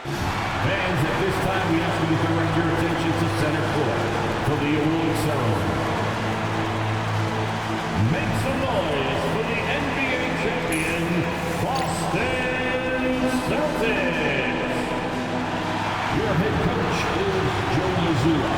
Fans, at this time, we ask you to direct your attention to center court for the award ceremony. Make some noise for the NBA champion, Boston Celtics. Your head coach is Joe Mazzulla.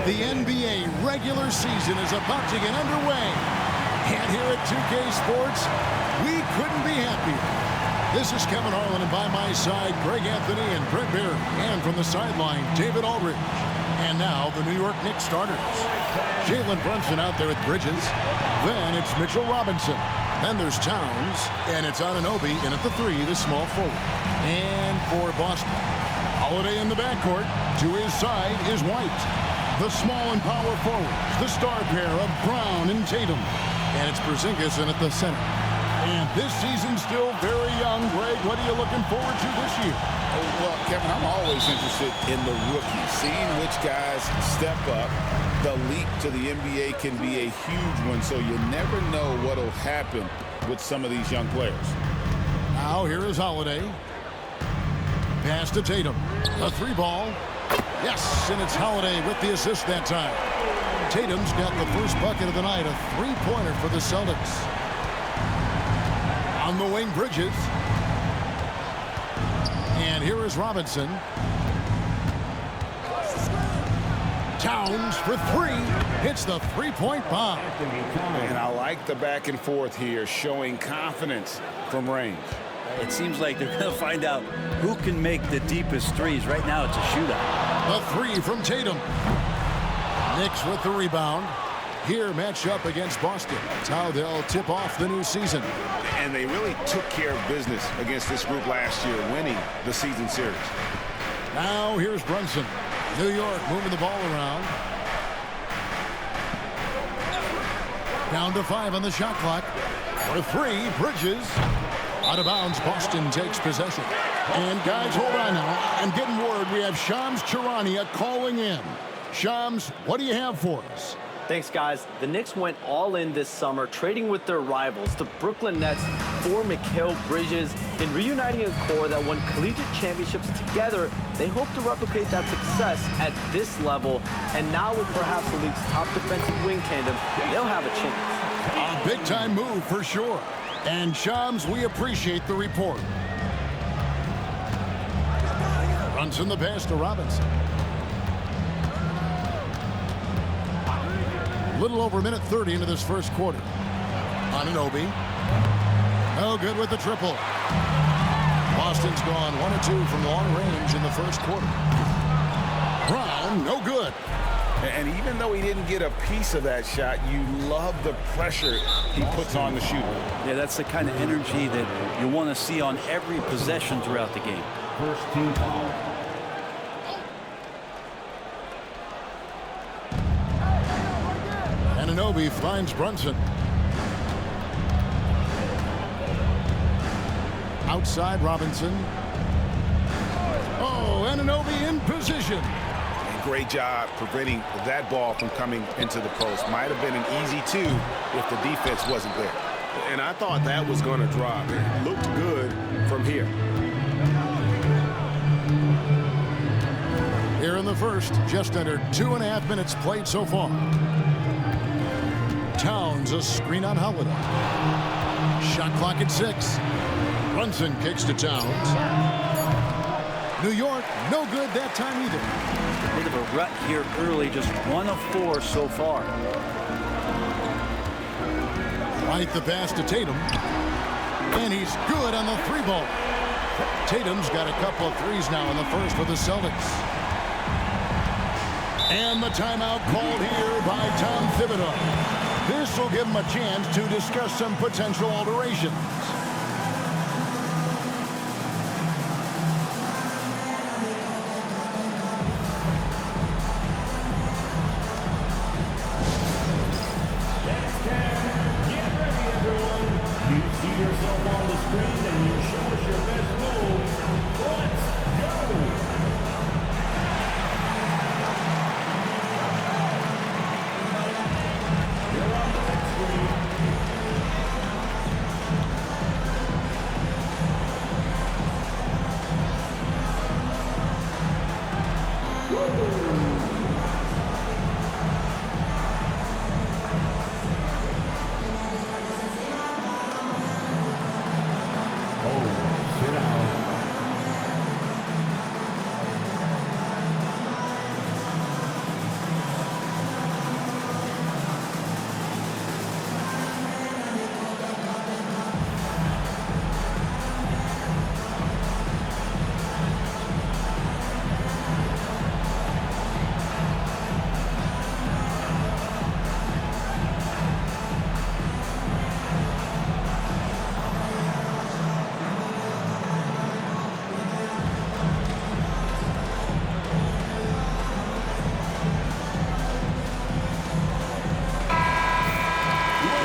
The NBA regular season is about to get underway. And here at 2K Sports, we couldn't be happier. This is Kevin Harlan, and by my side, Greg Anthony and Brent Beard. And from the sideline, David Aldridge. And now, the New York Knicks starters. Jalen Brunson out there with Bridges. Then it's Mitchell Robinson. Then there's Towns. And it's Anunoby in at the 3, the small forward. And for Boston, Holiday in the backcourt. To his side is White. The small and power forwards, the star pair of Brown and Tatum. And it's Porzingis in at the center. And this season's still very young. Greg, what are you looking forward to this year? Well, Kevin, I'm always interested in the rookies, seeing which guys step up. The leap to the NBA can be a huge one, so you never know what will happen with some of these young players. Now here is Holiday. Pass to Tatum. A 3-ball. Yes, and it's Holiday with the assist that time. Tatum's got the first bucket of the night, a 3-pointer for the Celtics. On the wing, Bridges. And here is Robinson. Towns for three. Hits the three-point bomb. And I like the back and forth here, showing confidence from range. It seems like they're going to find out who can make the deepest threes. Right now, it's a shootout. The three from Tatum. Knicks with the rebound. Here, matched up against Boston. That's how they'll tip off the new season. And they really took care of business against this group last year, winning the season series. Now here's Brunson. New York moving the ball around. Down to 5 on the shot clock. For three, Bridges. Out of bounds, Boston takes possession. And guys, hold on now. I'm getting word we have Shams Charania calling in. Shams, what do you have for us? Thanks, guys. The Knicks went all in this summer, trading with their rivals, the Brooklyn Nets, for Mikal Bridges. In reuniting a core that won collegiate championships together, they hope to replicate that success at this level. And now with perhaps the league's top defensive wing tandem, they'll have a chance. A big-time move for sure. And Shams, we appreciate the report. Brunson the pass to Robinson. Little over a minute 30 into this first quarter. Anunoby. No good with the triple. Boston's gone 1 of 2 from long range in the first quarter. Brown, no good. And even though he didn't get a piece of that shot, you love the pressure he puts on the shooter. Yeah, that's the kind of energy that you want to see on every possession throughout the game. First team foul. Anunoby finds Brunson. Outside Robinson. Oh, Anunoby in position. And great job preventing that ball from coming into the post. Might have been an easy 2 if the defense wasn't there. And I thought that was going to drop. It looked good from here. Here in the first, just under 2.5 minutes played so far. Towns a screen on Holiday. Shot clock at 6. Brunson kicks to Towns. New York, no good that time either. A bit of a rut here early, just 1 of 4 so far. Right the pass to Tatum. And he's good on the 3-ball. Tatum's got a couple of threes now in the first for the Celtics. And the timeout called here by Tom Thibodeau. This will give him a chance to discuss some potential alterations. Yourself on the screen and you show us your best moves. Let's go! You're on the next screen.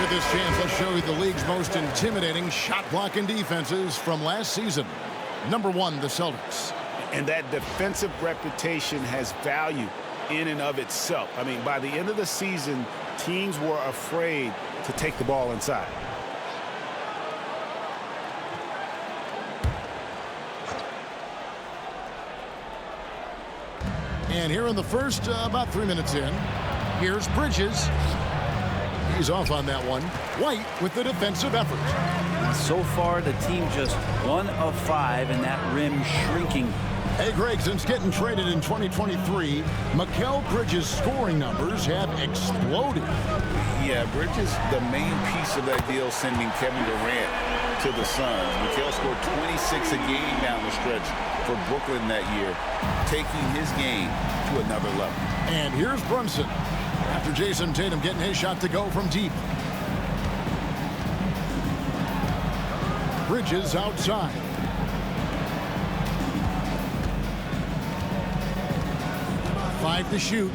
This chance, let's show you the league's most intimidating shot-blocking defenses from last season. Number 1, the Celtics. And that defensive reputation has value in and of itself. I mean, by the end of the season, teams were afraid to take the ball inside. And here in the first, about 3 minutes in, here's Bridges. He's off on that one. White with the defensive effort. So far, the team just 1 of 5, and that rim shrinking Hey, Greg, since getting traded in 2023, Mikal Bridges' scoring numbers have exploded. Yeah, Bridges, the main piece of that deal, sending Kevin Durant to the Suns. Mikal scored 26 a game down the stretch for Brooklyn that year, taking his game to another level. And here's Brunson after Jason Tatum getting his shot to go from deep. Bridges outside. Five to shoot.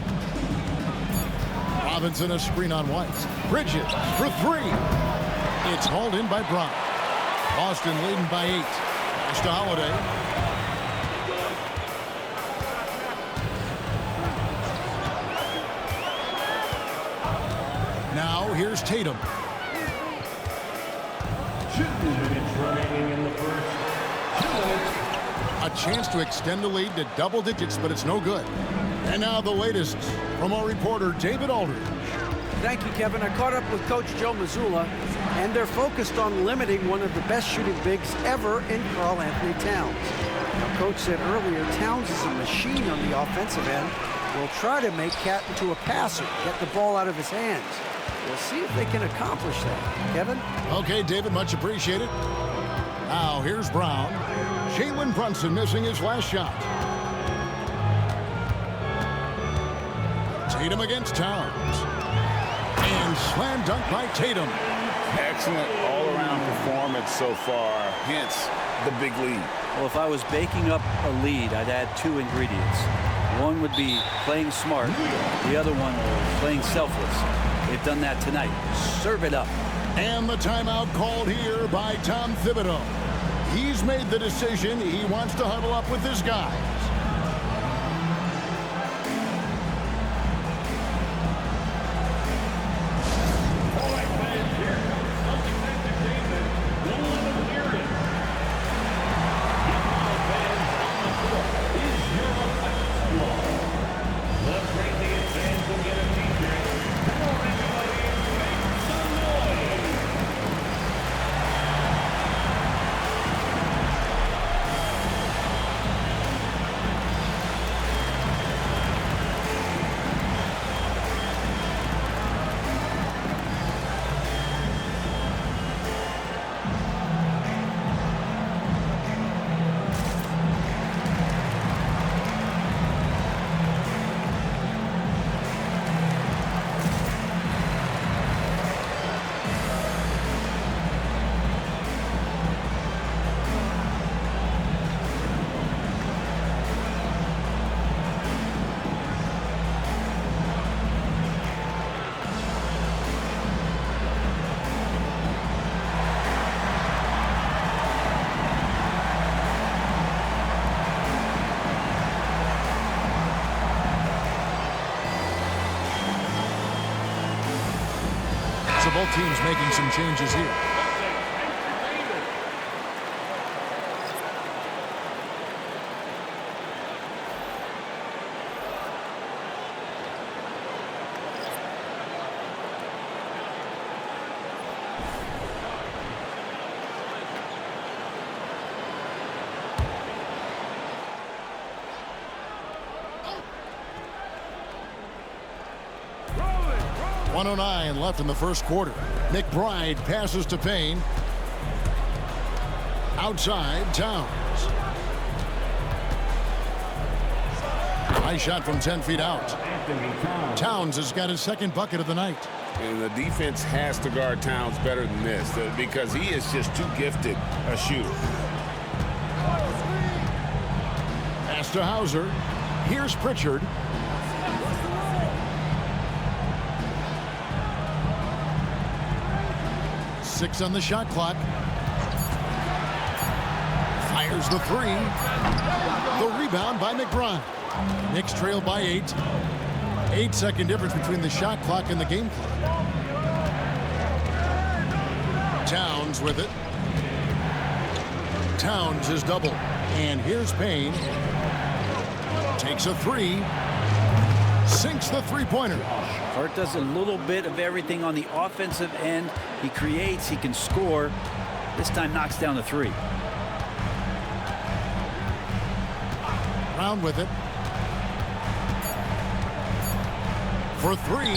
Robinson a screen on White. Bridges for three. It's hauled in by Brown. Boston leading by 8. Pass to Holiday. Now here's Tatum. 2 minutes remaining in the first. 2 minutes. A chance to extend the lead to double digits, but it's no good. And now the latest from our reporter, David Aldridge. Thank you, Kevin. I caught up with Coach Joe Mazzulla, and they're focused on limiting one of the best shooting bigs ever in Karl Anthony Towns. Now, Coach said earlier, Towns is a machine on the offensive end. We'll try to make Cat into a passer, get the ball out of his hands. We'll see if they can accomplish that. Kevin? Okay, David, much appreciated. Now, here's Brown. Jalen Brunson missing his last shot. Tatum against Towns. And slam dunk by Tatum. Excellent all-around performance so far, hence the big lead. Well, if I was baking up a lead, I'd add 2 ingredients. One would be playing smart. The other one, playing selfless. They've done that tonight. Serve it up. And the timeout called here by Tom Thibodeau. He's made the decision. He wants to huddle up with his guys. All right, fans, here comes Celtics entertainment. We'll let them hear it. Now, fans, on the court is your effect squad. Let's bring the fans and get a t-shirt. Come on, everybody, make some noise. So both teams making some changes here. Rolling. 1:09 left in the first quarter. McBride passes to Payne. Outside, Towns. High shot from 10 feet out. Towns has got his second bucket of the night. And the defense has to guard Towns better than this because he is just too gifted a shooter. Pass to Hauser. Here's Pritchard. Six on the shot clock. Fires the three. The rebound by McBride. Knicks trail by 8. 8-second difference between the shot clock and the game clock. Towns with it. Towns is double. And here's Payne. Takes a three. Sinks the three-pointer. Hart does a little bit of everything on the offensive end. He creates, he can score. This time knocks down the three. Brown with it. For three.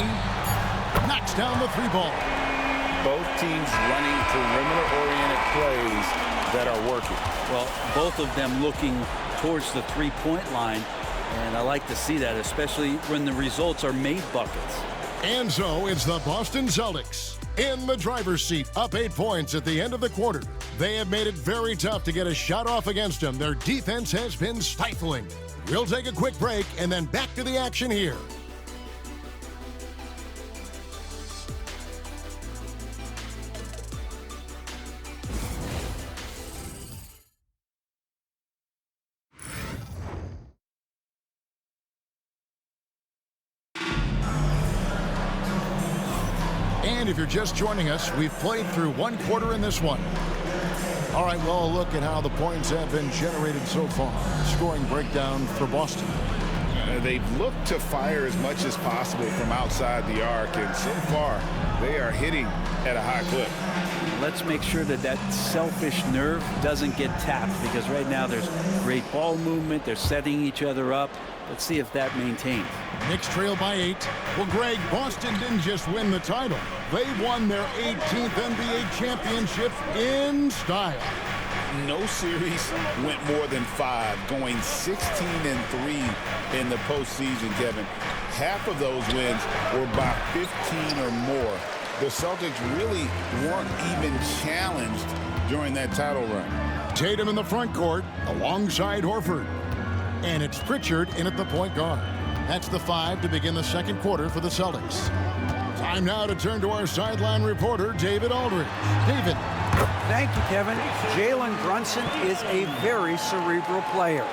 Knocks down the three ball. Both teams running perimeter-oriented plays that are working. Well, both of them looking towards the three-point line, and I like to see that, especially when the results are made buckets. And so it's the Boston Celtics in the driver's seat, up 8 points at the end of the quarter. They have made it very tough to get a shot off against them. Their defense has been stifling. We'll take a quick break and then back to the action here. And if you're just joining us, we've played through one quarter in this one. All right, well, look at how the points have been generated so far. Scoring breakdown for Boston. They've looked to fire as much as possible from outside the arc, and so far they are hitting at a high clip. Let's make sure that that selfish nerve doesn't get tapped, because right now there's great ball movement. They're setting each other up. Let's see if that maintains. Knicks trail by 8. Well, Greg, Boston didn't just win the title. They won their 18th NBA championship in style. No series went more than 5, going 16-3 in the postseason, Kevin. Half of those wins were by 15 or more. The Celtics really weren't even challenged during that title run. Tatum in the front court alongside Horford. And it's Pritchard in at the point guard. That's the 5 to begin the second quarter for the Celtics. Time now to turn to our sideline reporter, David Aldridge. David. Thank you, Kevin. Jalen Brunson is a very cerebral player.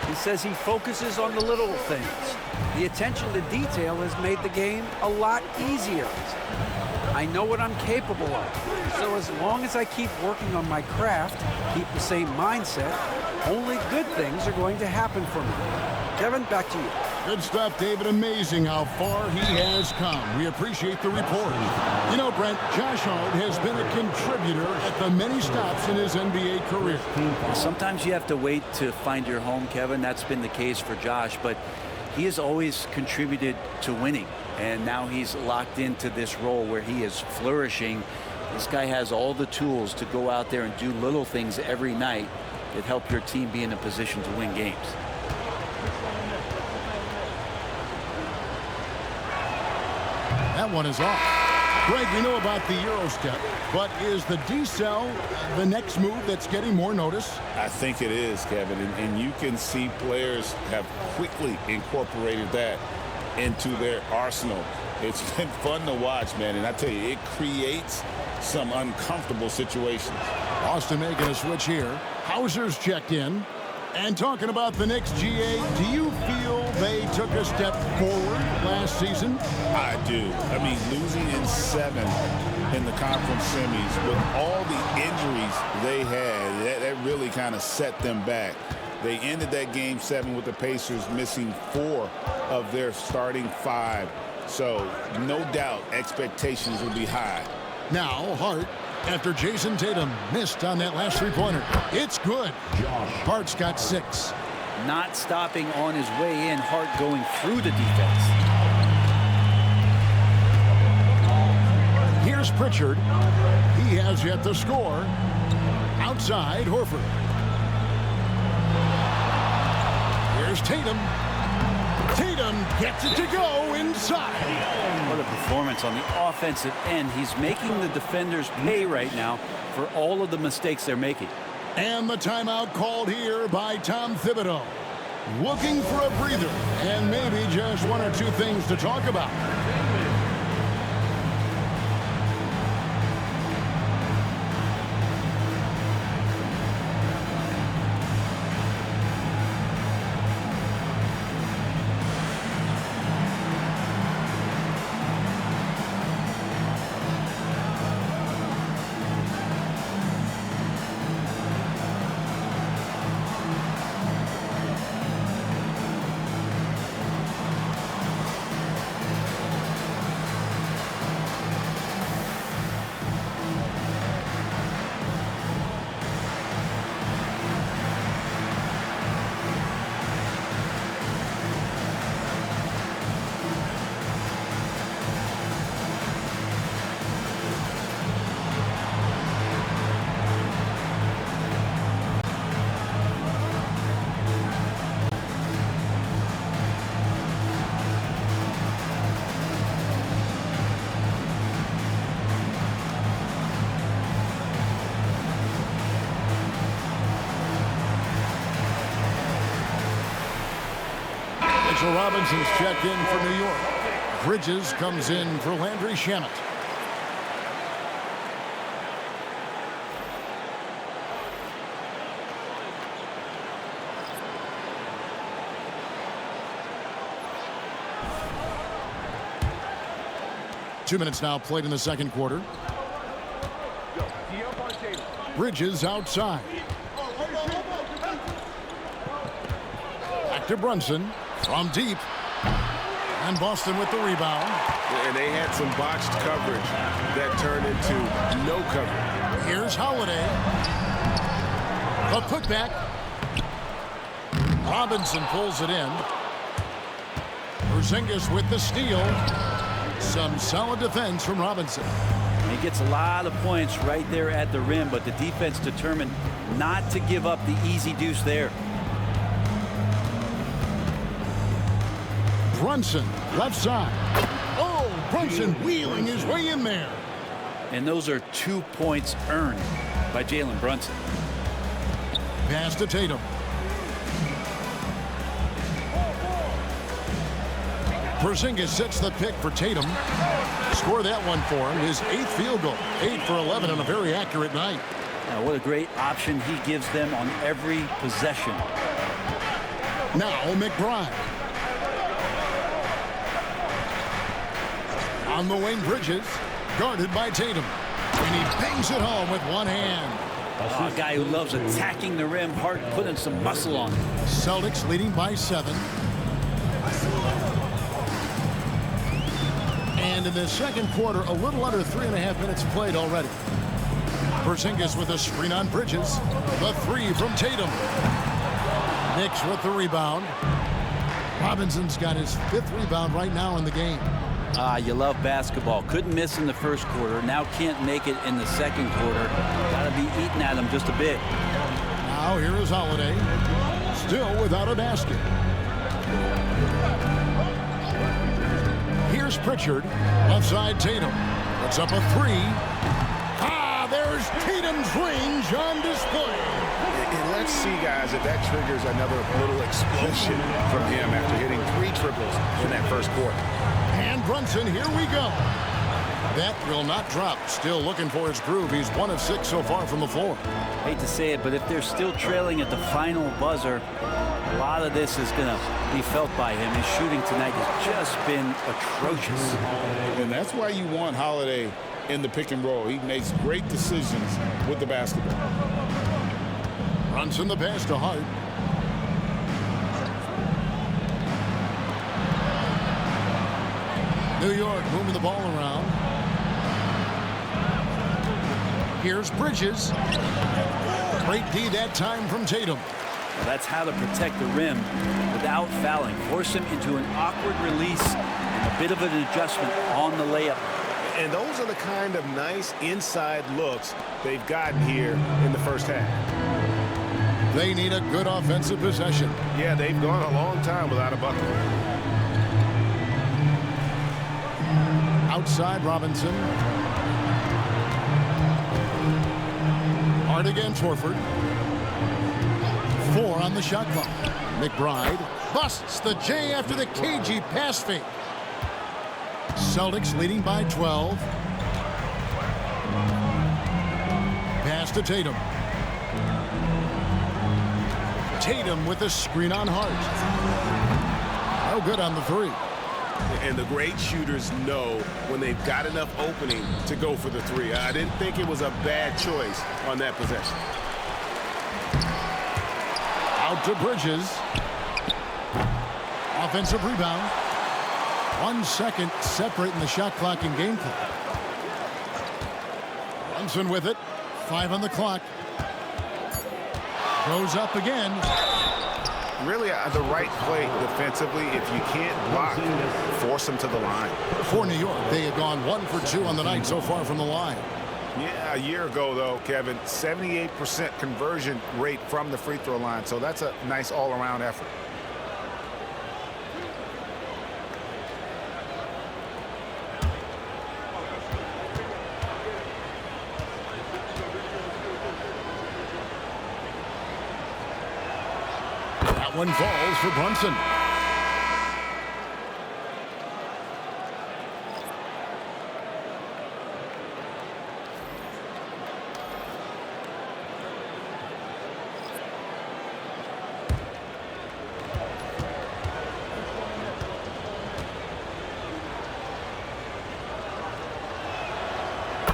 He says he focuses on the little things. The attention to detail has made the game a lot easier. I know what I'm capable of. So as long as I keep working on my craft, keep the same mindset, only good things are going to happen for me. Kevin, back to you. Good stuff, David. Amazing how far he has come. We appreciate the report. You know, Brent, Josh Hart has been a contributor at the many stops in his NBA career. Sometimes you have to wait to find your home, Kevin. That's been the case for Josh, but he has always contributed to winning, and now he's locked into this role where he is flourishing. This guy has all the tools to go out there and do little things every night that help your team be in a position to win games. That one is off. Greg, we know about the Euro step, but is the decel the next move that's getting more notice? I think it is, Kevin, and you can see players have quickly incorporated that into their arsenal. It's been fun to watch, man, and I tell you, it creates some uncomfortable situations. Boston making a switch here. Hauser's checked in. And talking about the Knicks, GA, do you feel they took a step forward last season? I do. I mean, losing in 7 in the conference semis with all the injuries they had, that really kind of set them back. They ended that game 7 with the Pacers missing 4 of their starting 5. So no doubt expectations will be high. Now Hart, after Jason Tatum missed on that last three-pointer. It's good. Hart's got 6. Not stopping on his way in, Hart going through the defense. Here's Pritchard. He has yet to score. Outside, Horford. Here's Tatum. Tatum gets it to go inside. What a performance on the offensive end. He's making the defenders pay right now for all of the mistakes they're making. And the timeout called here by Tom Thibodeau. Looking for a breather and maybe just 1 or 2 things to talk about. Mitchell Robinson's checked in for New York. Bridges comes in for Landry Shamet. Two minutes now played in the second quarter. Bridges outside. Back to Brunson from deep. And Boston with the rebound. And they had some botched coverage that turned into no coverage. Here's Holiday. The putback. Robinson pulls it in. Porzingis with the steal. Some solid defense from Robinson. He gets a lot of points right there at the rim, but the defense determined not to give up the easy deuce there. Brunson, left side. Oh, Brunson wheeling his way in there. And those are 2 points earned by Jalen Brunson. Pass to Tatum. Porzingis sets the pick for Tatum. Score that one for him. His 8th field goal. 8 for 11 on a very accurate night. Now, what a great option he gives them on every possession. Now McBride. On the wing, Bridges. Guarded by Tatum. And he bangs it home with one hand. A guy who loves attacking the rim, hard putting some muscle on it. Celtics leading by 7. And in the second quarter, a little under 3.5 minutes played already. Porzingis with a screen on Bridges. The 3 from Tatum. Knicks with the rebound. Robinson's got his 5th rebound right now in the game. You love basketball. Couldn't miss in the first quarter. Now can't make it in the second quarter. Got to be eating at him just a bit. Now here is Holiday. Still without a basket. Here's Pritchard. Left side Tatum. Puts up a 3. There's Tatum's range on display. And let's see, guys, if that triggers another little explosion from him after hitting 3 triples in that first quarter. And Brunson, here we go. That will not drop. Still looking for his groove. He's 1 of 6 so far from the floor. Hate to say it, but if they're still trailing at the final buzzer, a lot of this is going to be felt by him. His shooting tonight has just been atrocious. And that's why you want Holiday in the pick and roll. He makes great decisions with the basketball. Brunson the pass to Hart. New York moving the ball around. Here's Bridges. Great D that time from Tatum. That's how to protect the rim without fouling. Force him into an awkward release and a bit of an adjustment on the layup. And those are the kind of nice inside looks they've gotten here in the first half. They need a good offensive possession. Yeah, they've gone a long time without a bucket. Outside Robinson. Hard against Horford. 4 on the shot clock. McBride busts the J after the cagey pass fake. Celtics leading by 12. Pass to Tatum. Tatum with a screen on Hart. No good on the 3. And the great shooters know when they've got enough opening to go for the 3. I didn't think it was a bad choice on that possession. Out to Bridges. Offensive rebound. 1 second separating the shot clock and game clock. Brunson with it. 5 on the clock. Goes up again. Really the right play defensively. If you can't block, force them to the line. For New York, they have gone 1 for 2 on the night so far from the line. Yeah, a year ago, though, Kevin, 78% conversion rate from the free throw line. So that's a nice all-around effort. That one falls for Brunson.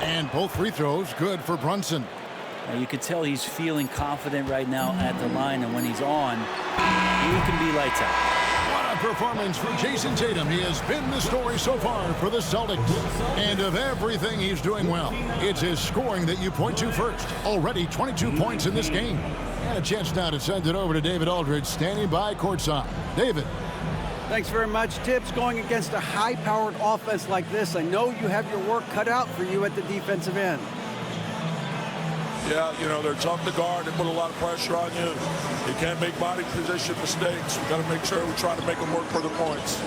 And both free throws good for Brunson. Now you can tell he's feeling confident right now at the line, and when he's on, he can be lights out. What a performance for Jason Tatum. He has been the story so far for the Celtics. And of everything he's doing well, it's his scoring that you point to first. Already 22 points in this game. And a chance now to send it over to David Aldridge, standing by courtside. David. Thanks very much, Tibbs. Going against a high-powered offense like this, I know you have your work cut out for you at the defensive end. Yeah, you know, they're tough to guard. They put a lot of pressure on you. You can't make body position mistakes. We got to make sure we try to make them work for the points.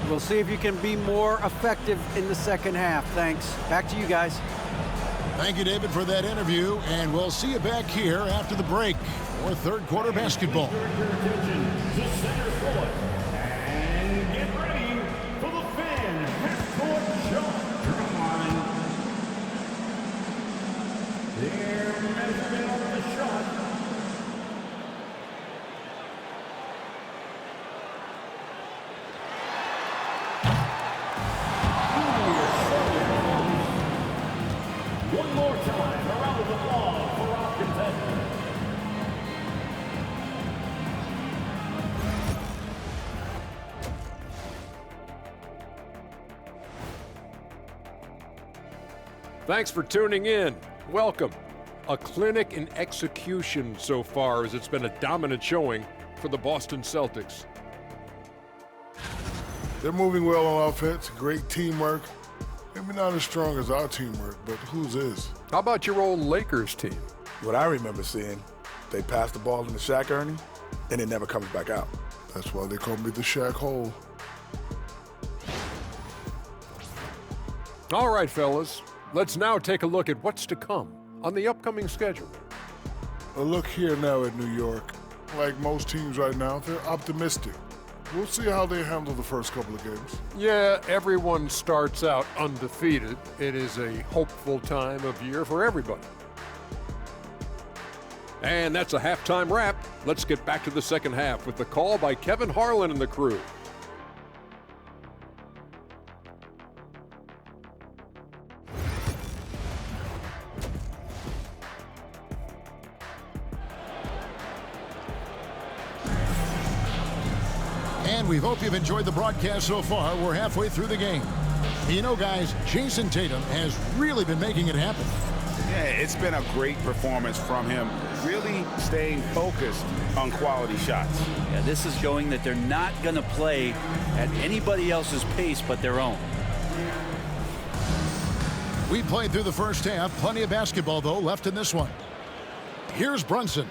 We'll see if you can be more effective in the second half. Thanks. Back to you guys. Thank you, David, for that interview. And we'll see you back here after the break for third quarter basketball. And get ready for the fan half-court shot. Come on. Their measurement of the shot. One more time, a round of applause for our contestant. Thanks for tuning in. Welcome. A clinic in execution so far, as it's been a dominant showing for the Boston Celtics. They're moving well on offense, great teamwork. Maybe not as strong as our teamwork, but whose is? How about your old Lakers team? What I remember seeing, they pass the ball into Shaq Ernie, and it never comes back out. That's why they call me the Shaq Hole. All right, fellas. Let's now take a look at what's to come on the upcoming schedule. A look here now at New York. Like most teams right now, they're optimistic. We'll see how they handle the first couple of games. Yeah, everyone starts out undefeated. It is a hopeful time of year for everybody. And that's a halftime wrap. Let's get back to the second half with the call by Kevin Harlan and the crew. And we hope you've enjoyed the broadcast so far. We're halfway through the game. You know, guys, Jason Tatum has really been making it happen. Yeah, it's been a great performance from him, really staying focused on quality shots. Yeah, this is showing that they're not going to play at anybody else's pace but their own. We played through the first half. Plenty of basketball, though, left in this one. Here's Brunson.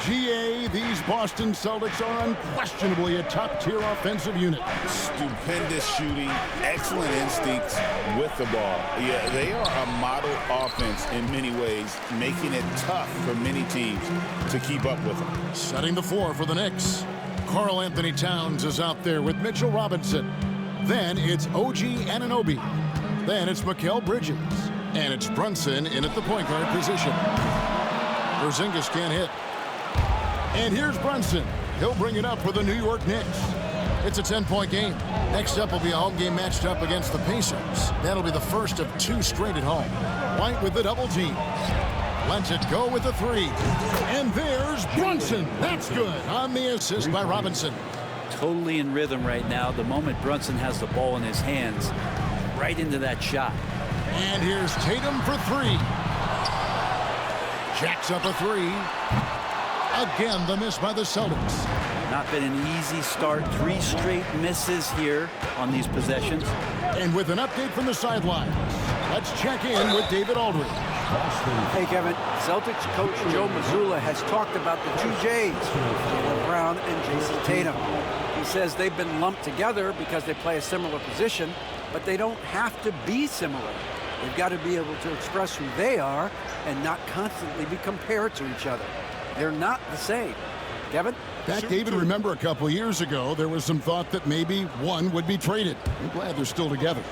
GA, these Boston Celtics are unquestionably a top-tier offensive unit. Stupendous shooting, excellent instincts with the ball. Yeah, they are a model offense in many ways, making it tough for many teams to keep up with them. Setting the floor for the Knicks. Karl Anthony Towns is out there with Mitchell Robinson. Then it's OG Anunoby. Then it's Mikal Bridges. And it's Brunson in at the point guard position. Porzingis can't hit. And here's Brunson. He'll bring it up for the New York Knicks. It's a 10-point game. Next up will be a home game matched up against the Pacers. That'll be the first of two straight at home. White with the double team. Lets it go with the three. And there's Brunson. That's good on the assist by Robinson. Totally in rhythm right now. The moment Brunson has the ball in his hands, right into that shot. And here's Tatum for three. Jacks up a three. Again, the miss by the Celtics. Not been an easy start. 3 straight misses here on these possessions. And with an update from the sidelines, let's check in with David Aldridge. Hey, Kevin. Celtics coach Joe Mazzulla has talked about the two J's, Jaylen Brown and Jason Tatum. He says they've been lumped together because they play a similar position, but they don't have to be similar. They've got to be able to express who they are and not constantly be compared to each other. They're not the same. Kevin? Back, David, remember a couple years ago, there was some thought that maybe one would be traded. I'm glad they're still together.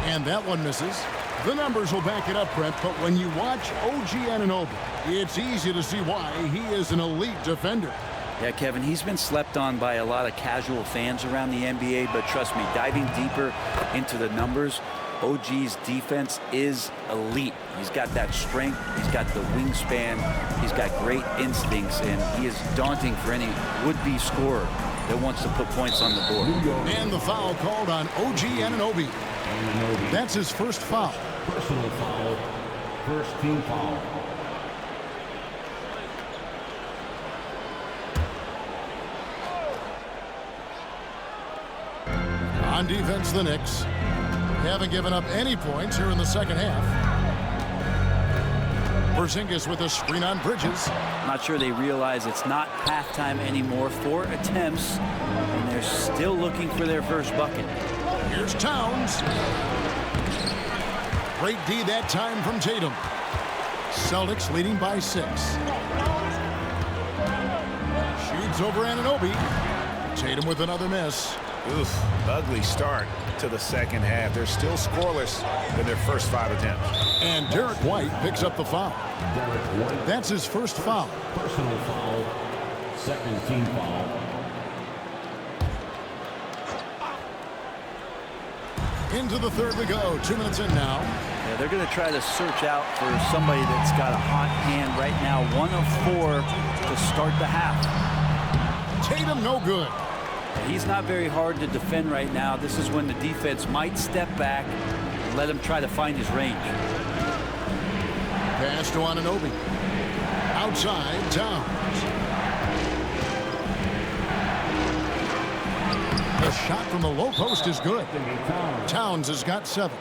And that one misses. The numbers will back it up, Brent, but when you watch OG Anunoby, it's easy to see why he is an elite defender. Yeah, Kevin, he's been slept on by a lot of casual fans around the NBA, but trust me, diving deeper into the numbers, OG's defense is elite. He's got that strength, he's got the wingspan, he's got great instincts, and he is daunting for any would-be scorer that wants to put points on the board. And the foul called on OG Anunoby. That's his first foul. Personal foul. First team foul. On defense, the Knicks haven't given up any points here in the second half. Porzingis with a screen on Bridges. Not sure they realize it's not halftime anymore. 4 attempts, and they're still looking for their first bucket. Here's Towns. Great D that time from Tatum. Celtics leading by 6. Shoots over Anunoby. Tatum with another miss. Oof, ugly start to the second half. They're still scoreless in their first 5 attempts. And Derek White picks up the foul. Derek White. That's his first foul. Personal foul. Second team foul. Into the third we go. 2 minutes in now. Yeah, they're going to try to search out for somebody that's got a hot hand right now. 1 of 4 to start the half. Tatum no good. He's not very hard to defend right now. This is when the defense might step back and let him try to find his range. Pass to Anunoby. Outside, Towns. The shot from the low post is good. Towns has got 7.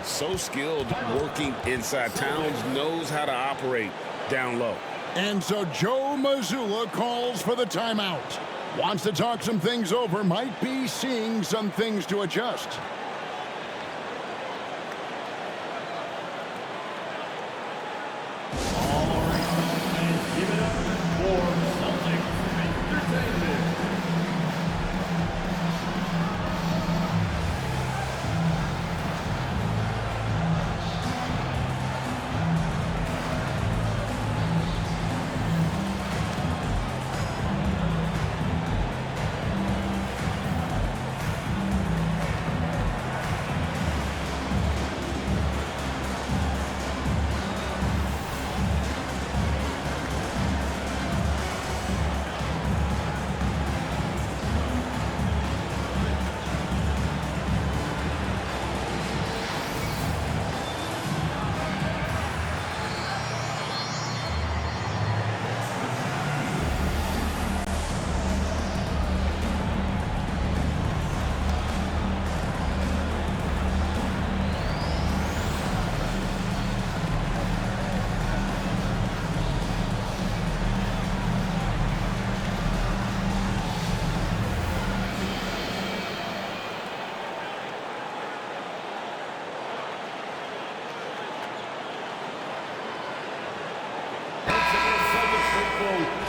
So skilled working inside. Towns knows how to operate down low. And so Joe Mazzulla calls for the timeout. Wants to talk some things over, might be seeing some things to adjust. All right, fans, give it up for Celtics Entertainment.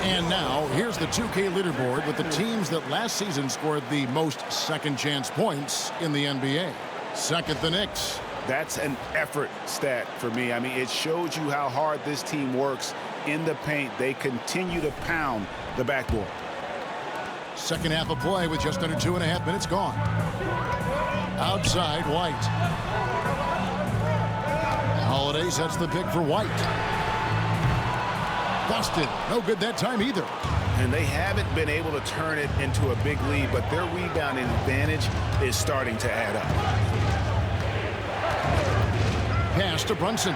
And now, here's the 2K leaderboard with the teams that last season scored the most second-chance points in the NBA. Second, the Knicks. That's an effort stat for me. I mean, it shows you how hard this team works in the paint. They continue to pound the backboard. Second half of play with just under 2.5 minutes gone. Outside, White. Holiday sets the pick for White. Busted. No good that time either. And they haven't been able to turn it into a big lead, but their rebounding advantage is starting to add up. Pass to Brunson.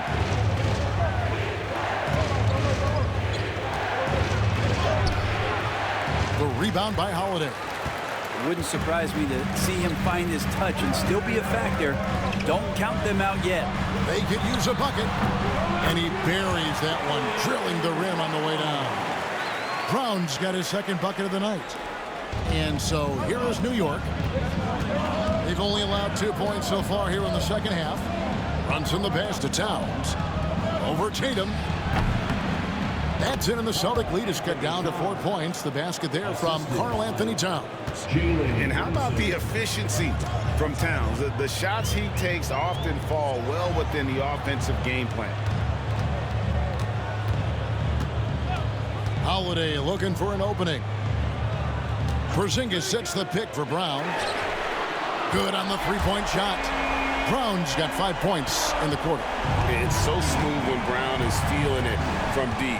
The rebound by Holiday. It wouldn't surprise me to see him find his touch and still be a factor. Don't count them out yet. They could use a bucket. And he buries that one, drilling the rim on the way down. Brown's got his second bucket of the night. And so here is New York. They've only allowed 2 points so far here in the second half. Brunson the pass to Towns. Over Tatum. That's it, and the Celtic lead is cut down to 4 points. The basket there from Karl Anthony Towns. And how about the efficiency from Towns? The shots he takes often fall well within the offensive game plan. Holiday looking for an opening. Porzingis sets the pick for Brown. Good on the three-point shot. Brown's got 5 points in the quarter. It's so smooth when Brown is feeling it from deep.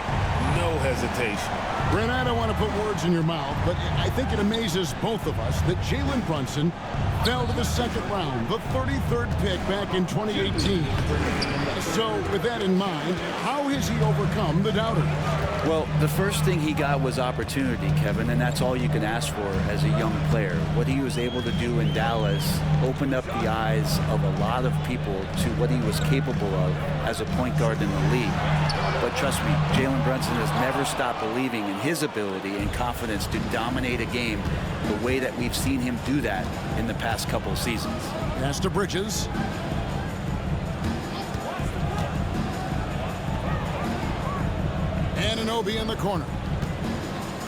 No hesitation. Brent, I don't want to put words in your mouth, but I think it amazes both of us that Jalen Brunson fell to the second round, the 33rd pick back in 2018. So with that in mind, how has he overcome the doubters? Well, the first thing he got was opportunity, Kevin, and that's all you can ask for as a young player. What he was able to do in Dallas opened up the eyes of a lot of people to what he was capable of as a point guard in the league. But trust me, Jalen Brunson has never stopped believing in his ability and confidence to dominate a game the way that we've seen him do that in the past couple of seasons. Pass to Bridges. Anunoby in the corner.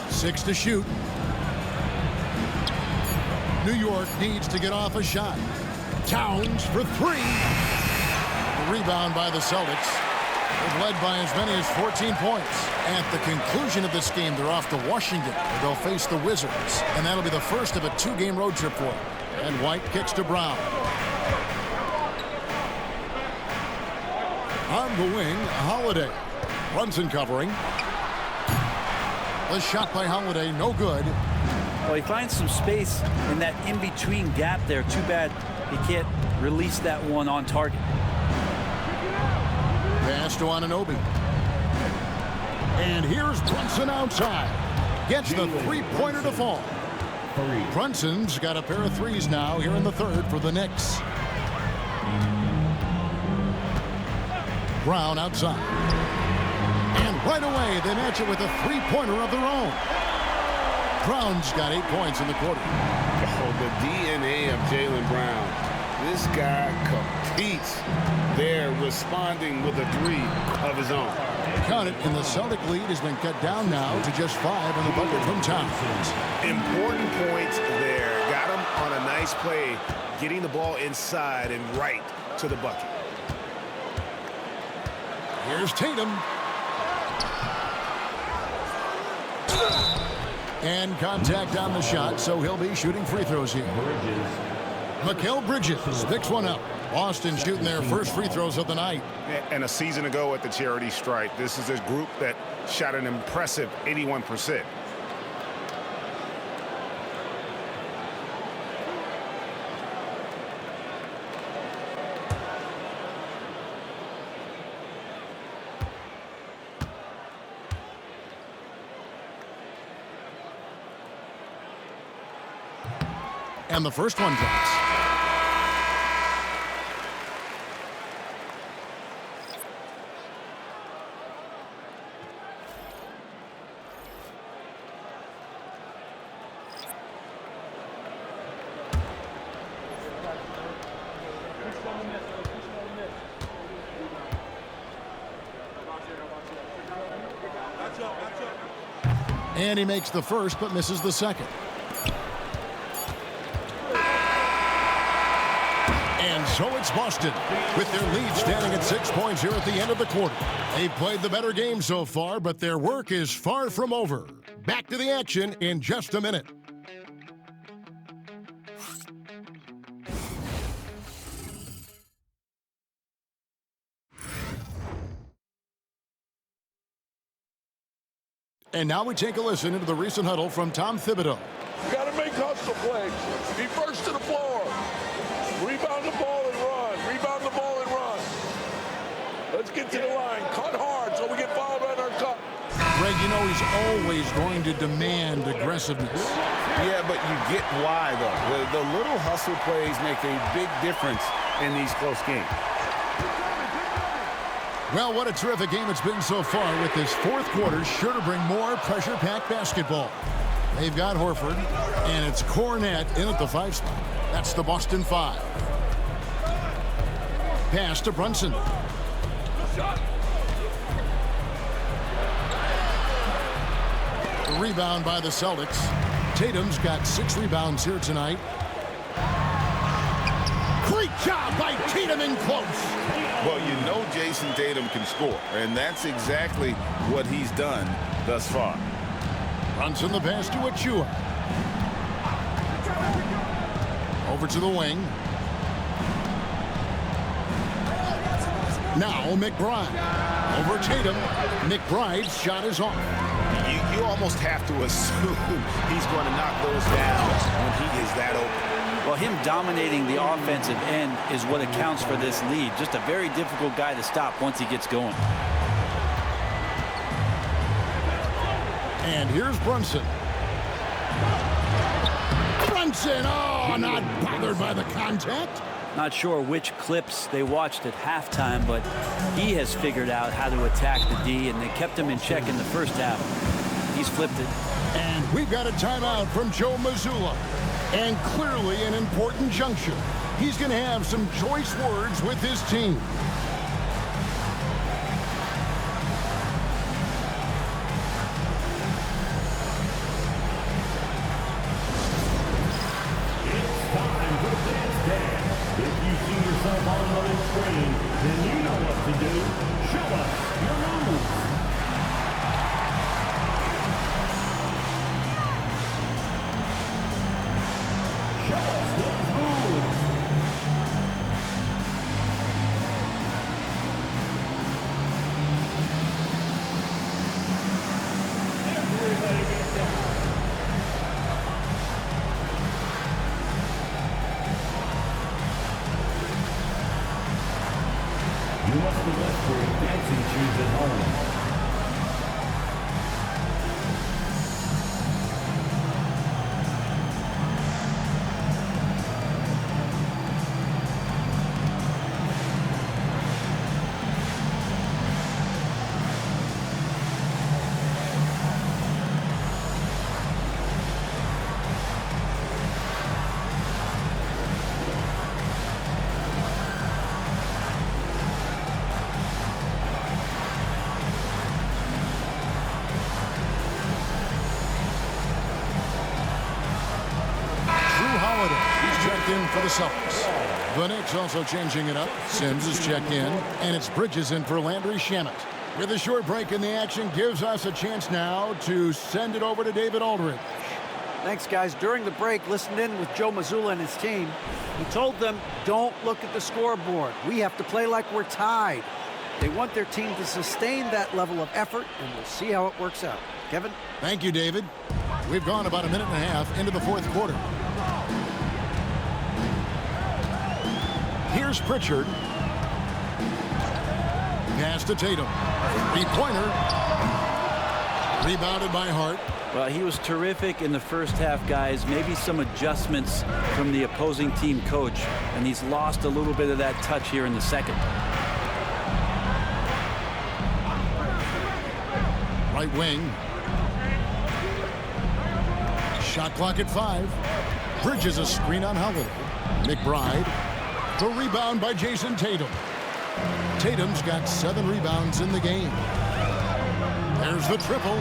6 to shoot. New York needs to get off a shot. Towns for 3. The rebound by the Celtics. They've led by as many as 14 points. At the conclusion of this game, they're off to Washington, where they'll face the Wizards. And that'll be the first of a 2-game road trip for them. And White kicks to Brown. On the wing, Holiday. Brunson covering. The shot by Holiday, no good. Well, he finds some space in that in-between gap there. Too bad he can't release that one on target. Pass to Anunoby. And here's Brunson outside. Gets the three-pointer to fall. Brunson's got a pair of threes now here in the third for the Knicks. Brown outside. And right away, they match it with a three-pointer of their own. Brown's got 8 points in the quarter. Oh, the DNA of Jaylen Brown. This guy competes there, responding with a three of his own. Count it, and the Celtic lead has been cut down now to just 5 in the bucket from Towns. Important points there. Got him on a nice play, getting the ball inside and right to the bucket. Here's Tatum. And contact on the shot, so he'll be shooting free throws here. Mikal Bridges picks one up. Boston shooting their first free throws of the night. And a season ago at the charity stripe, this is a group that shot an impressive 81%. And the first one drops. And he makes the first, but misses the second. And so it's Boston, with their lead standing at 6 points here at the end of the quarter. They've played the better game so far, but their work is far from over. Back to the action in just a minute. And now we take a listen into the recent huddle from Tom Thibodeau. You got to make hustle plays. Be first to the floor. Rebound the ball and run. Rebound the ball and run. Let's get to the line. Cut hard so we get fouled on our cut. Greg, you know he's always going to demand aggressiveness. Yeah, but you get why, though. The little hustle plays make a big difference in these close games. Well, what a terrific game it's been so far, with this fourth quarter sure to bring more pressure-packed basketball. They've got Horford, and it's Cornette in at the 5 spot. That's the Boston 5. Pass to Brunson. The rebound by the Celtics. Tatum's got 6 rebounds here tonight. Great job by Tatum in close. Well, you know Jason Tatum can score, and that's exactly what he's done thus far. Brunson the pass to Achua. Over to the wing. Now McBride. Over Tatum. McBride's shot is off. You almost have to assume he's going to knock those down when he is that open. Well, him dominating the offensive end is what accounts for this lead. Just a very difficult guy to stop once he gets going. And here's Brunson. Brunson, oh, not bothered by the contact. Not sure which clips they watched at halftime, but he has figured out how to attack the D, and they kept him in check in the first half. He's flipped it. And we've got a timeout from Joe Mazzulla. And clearly an important juncture. He's going to have some choice words with his team. It's time for Dance Dance. If you see yourself on the screen, then you know what to do. Show us your moves. Show us those moves. Everybody get down. You must be left for your dancing shoes at home. In for the Celtics. The Knicks also changing it up. Sims is checked in, and it's Bridges in for Landry Shamet. With a short break in the action, gives us a chance now to send it over to David Aldridge. Thanks, guys. During the break, listened in with Joe Mazzulla and his team. He told them, don't look at the scoreboard. We have to play like we're tied. They want their team to sustain that level of effort, and we'll see how it works out. Kevin? Thank you, David. We've gone about a minute and a half into the fourth quarter. Here's Pritchard. Pass to Tatum. Three-pointer. Rebounded by Hart. Well, he was terrific in the first half, guys. Maybe some adjustments from the opposing team coach, and he's lost a little bit of that touch here in the second. Right wing. Shot clock at 5. Bridges a screen on Howell. McBride. The rebound by Jason Tatum. Tatum's got 7 rebounds in the game. There's the triple.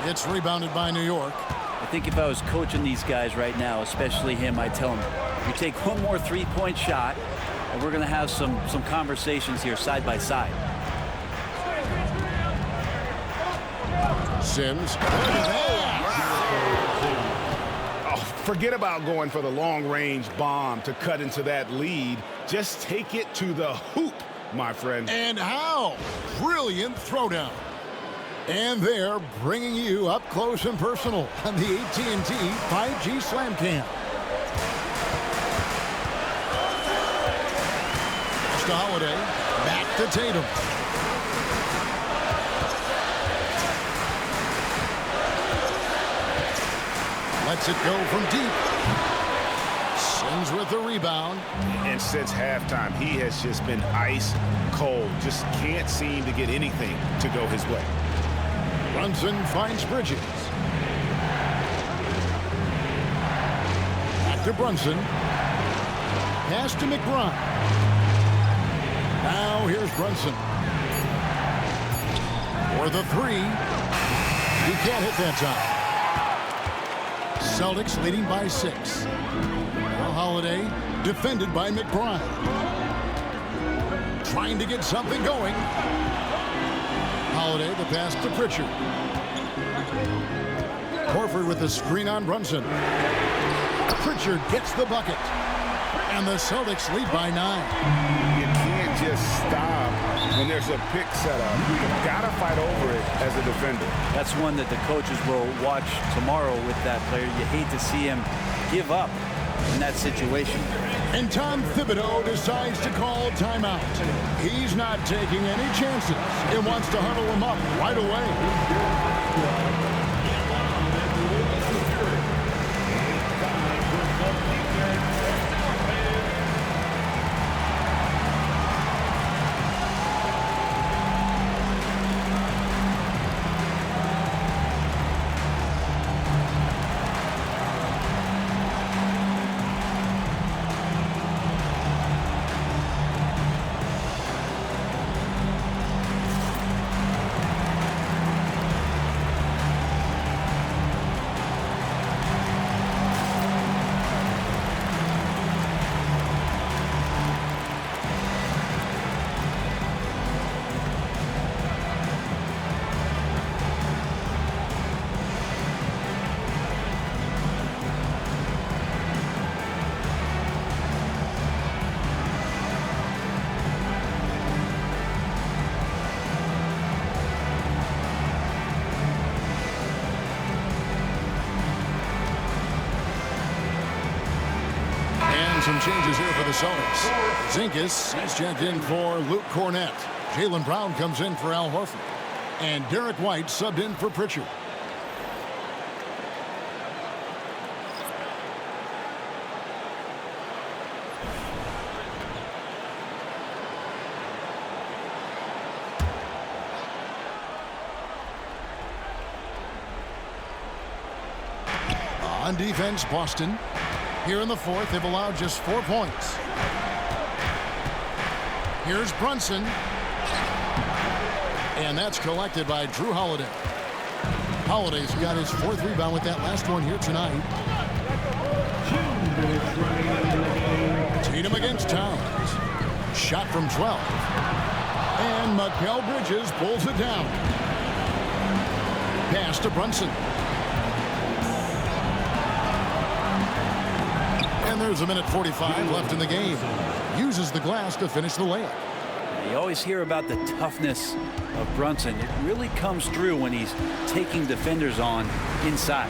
It's rebounded by New York. I think if I was coaching these guys right now, especially him, I'd tell him, you take one more three-point shot, and we're going to have some conversations here side by side. Sims. Forget about going for the long-range bomb to cut into that lead. Just take it to the hoop, my friend. And how? Brilliant throwdown. And they're bringing you up close and personal on the AT&T 5G Slam Cam. Pass to Holiday. Back to Tatum. Lets it go from deep. Sims with the rebound. And since halftime, he has just been ice cold. Just can't seem to get anything to go his way. Brunson finds Bridges. Back to Brunson. Pass to McBride. Now here's Brunson. For the 3. He can't hit that time. Celtics leading by 6. Now Holiday defended by McBride. Trying to get something going. Holiday the pass to Pritchard. Horford with the screen on Brunson. Pritchard gets the bucket. And the Celtics lead by 9. You can't just stop when there's a pick set up. You've got to fight over it as a defender. That's one that the coaches will watch tomorrow with that player. You hate to see him give up in that situation. And Tom Thibodeau decides to call timeout. He's not taking any chances and wants to huddle him up right away. Some changes here for the Celtics. Zinkas is checked in for Luke Cornett. Jaylen Brown comes in for Al Horford. And Derek White subbed in for Pritchard. On defense, Boston. Here in the fourth, they've allowed just 4 points. Here's Brunson. And that's collected by Drew Holiday. Holiday's got his 4th rebound with that last one here tonight. Tatum against Towns. Shot from 12. And Mikal Bridges pulls it down. Pass to Brunson. And there's a minute 45 left in the game. Uses the glass to finish the layup. You always hear about the toughness of Brunson. It really comes through when he's taking defenders on inside.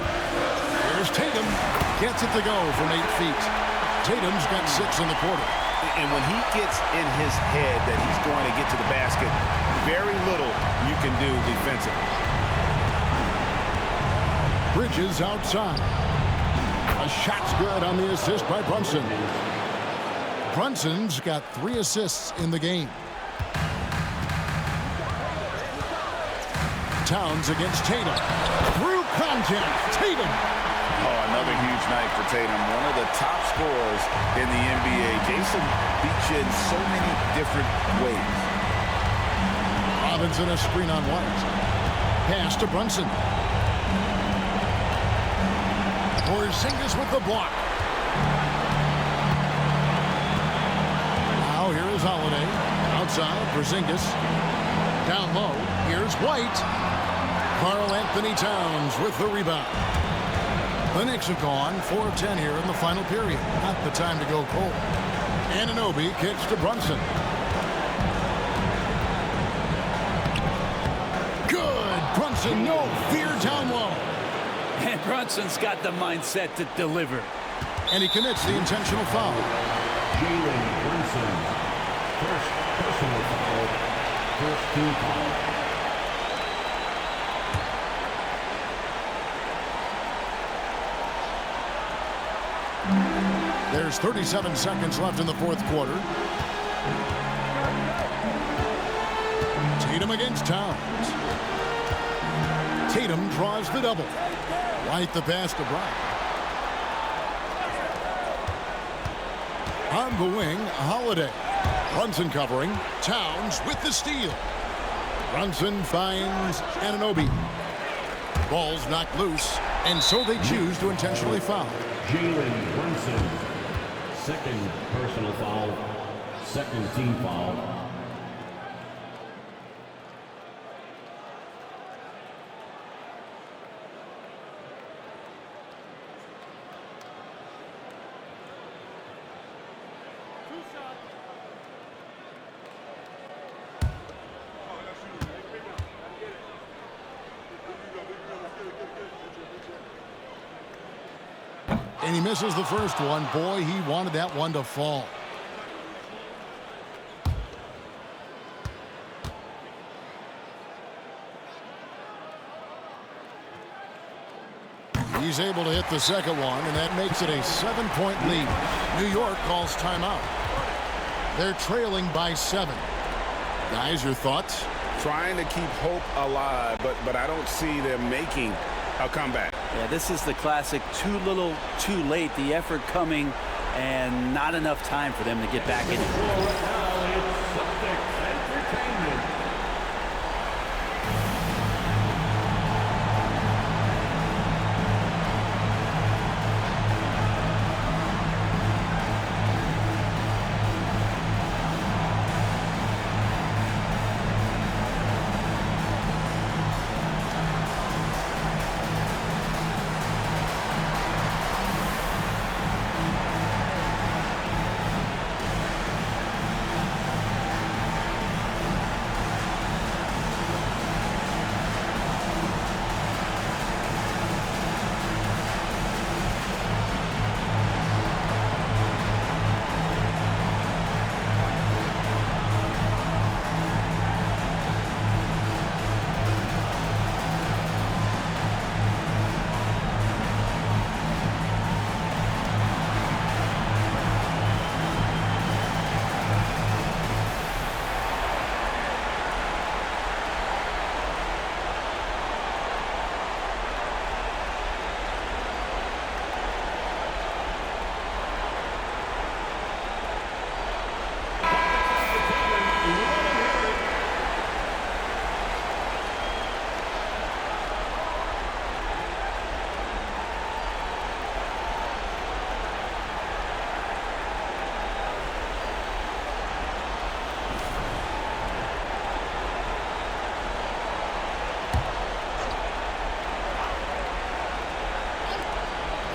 Here's Tatum. Gets it to go from 8 feet. Tatum's got 6 in the quarter. And when he gets in his head that he's going to get to the basket, very little you can do defensively. Bridges outside. A shot's good on the assist by Brunson. Brunson's got 3 assists in the game. Towns against Tatum. Through contact. Tatum. Oh, another huge night for Tatum. One of the top scorers in the NBA. Jason beats you in so many different ways. Robinson a screen on White. Pass to Brunson. Porzingis with the block. Now here is Holiday. Outside, Porzingis. Down low, here's White. Karl Anthony Towns with the rebound. The Knicks have gone 4 of 10 here in the final period. Not the time to go cold. Anunoby kicks to Brunson. Good. Brunson, no fear down low. And Brunson's got the mindset to deliver. And he commits the intentional foul. Jaylen Brunson. First personal foul. First team foul. There's 37 seconds left in the fourth quarter. Tatum against Towns. Tatum draws the double. White the pass to Brown. On the wing, Holiday. Brunson covering. Towns with the steal. Brunson finds Anunoby. Ball's knocked loose, and so they choose to intentionally foul. Jaylen Brunson. Second personal foul. Second team foul. And he misses the first one. Boy, he wanted that one to fall. He's able to hit the second one, and that makes it a 7-point lead. New York calls timeout. They're trailing by 7. Guys, your thoughts? Trying to keep hope alive, but I don't see them making a comeback. Yeah, this is the classic too little, too late. The effort coming and not enough time for them to get back in it. Right now, it's Celtics Entertainment.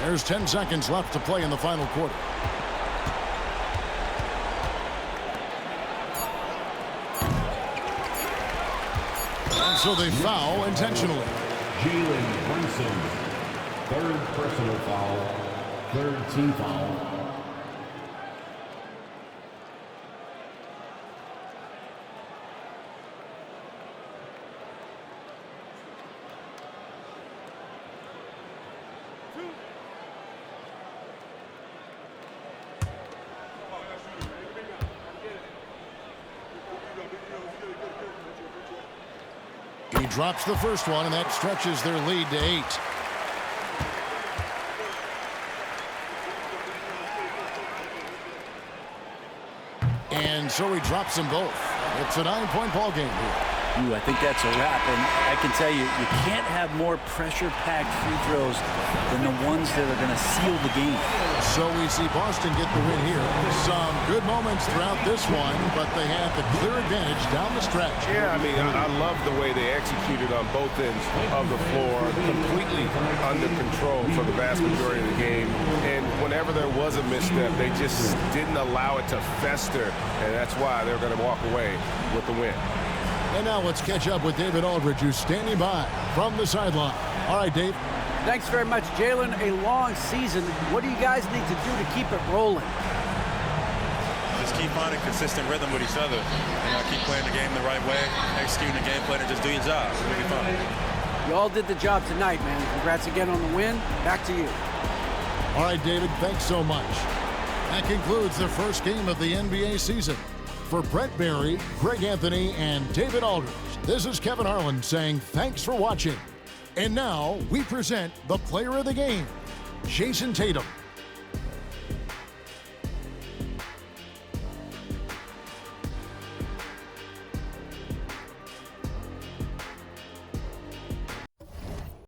There's 10 seconds left to play in the final quarter. And so they foul intentionally. Jalen Brunson, third personal foul, third team foul. He drops the first one, and that stretches their lead to 8. And so he drops them both. It's a 9-point ball game here. I think that's a wrap, and I can tell you, you can't have more pressure-packed free throws than the ones that are going to seal the game. So we see Boston get the win here. Some good moments throughout this one, but they had the clear advantage down the stretch. Yeah, I mean, I love the way they executed on both ends of the floor, completely under control for the vast majority of the game. And whenever there was a misstep, they just didn't allow it to fester, and that's why they're going to walk away with the win. And now let's catch up with David Aldridge, who's standing by from the sideline. All right, Dave. Thanks very much, Jalen. A long season. What do you guys need to do to keep it rolling? Just keep finding consistent rhythm with each other. Keep playing the game the right way, executing the game plan, and just do your job. It'll be fun. You all did the job tonight, man. Congrats again on the win. Back to you. All right, David, thanks so much. That concludes the first game of the NBA season. For Brett Barry, Greg Anthony, and David Aldridge, this is Kevin Harlan saying thanks for watching. And now we present the player of the game, Jason Tatum.